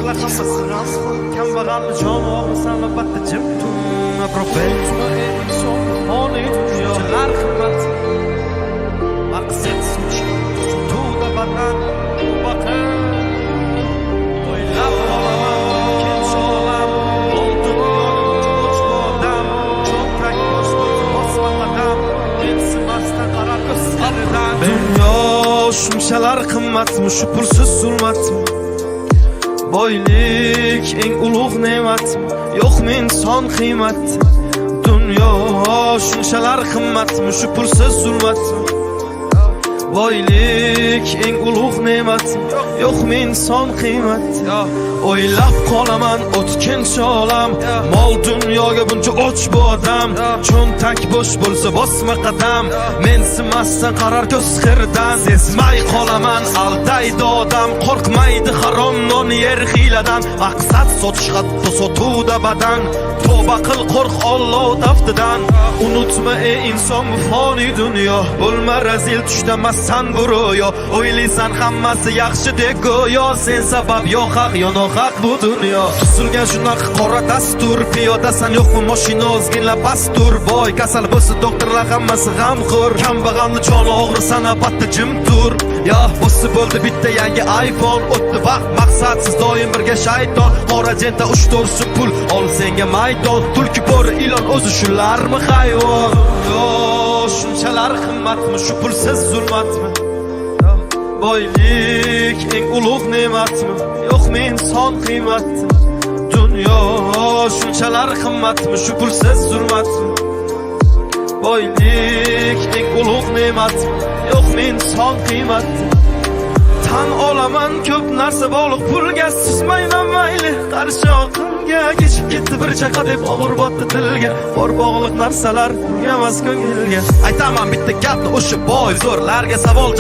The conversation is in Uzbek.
Doktorlar hammasi rasxol, kambag'alni joni og'risan albatta jim turma professor inson foniy dunyolar qimmat maqsad such sutuvda badan baqir o'ylab qolaman kim so'lam oltin yo'q odam cho'ntak bosma qadam mensimasdan qarar ko'zlaridan dunyo shunchalar qimmatmi shu pulsiz zulmatmi boylik eng ulug' ne'matmi yo'qmi inson qiymat dunyo shunchalar qimmatmi shu pulsiz zulmatmi boylik eng ulug' ne'matmi yo'qmi inson qiymat o'ylab qolaman o'tkinchi olam mol dunyoga buncha och bu odam cho'ntak bo'sh bo'lsa bosma qadam mensimasdan qarar ko'z qirdan sezmay qolaman aldaydi odam qo'rqmaydi harom non yer hiyladan maqsad sotish hatto sotuvda badan tavba qil qo'rq Alloh taftidan unutma ey inson bu foniy dunyo bo'lma razil tushdamassan bu ro'yo o'ylaysan hammasi yaxshi deb go'yo sen sabab yo haq yo nohaq bu dunyo tuzilgan shunaqa qora dastur piyodasan yo'qmi mashina ozgina pastur boy kasal bo'lsa doktorlar hammasi g'amxo'r kambag'alni joni og'risan albatta jim tur yo bo'lsa bo'ldi bitta yangi iPhone o'tdi vaqt maqsadsiz doim birga shayton qora jenta 3-4 pul ol senga maydon tulki bo'ri ilon o'zi shularmi hayvon yo shunchalar qimmatmi shu pulsiz zulmatmi boylik eng ulug' ne'matmi yo'qmi inson qiymat dunyo shunchalar qimmatmi shu pulsiz zulmatmi boylik eng ulug' ne'matmi yo'qmi inson qiymat tan olaman ko'p narsa bog'liq pulga susmayman mayli qarshi oqimga kechib ketdi bir chaqa deb og'ir botdi dilga bor bog'liq narsalar emas ko'ngilga aytaman bitta gapni o'sha boy zo'rlarga savol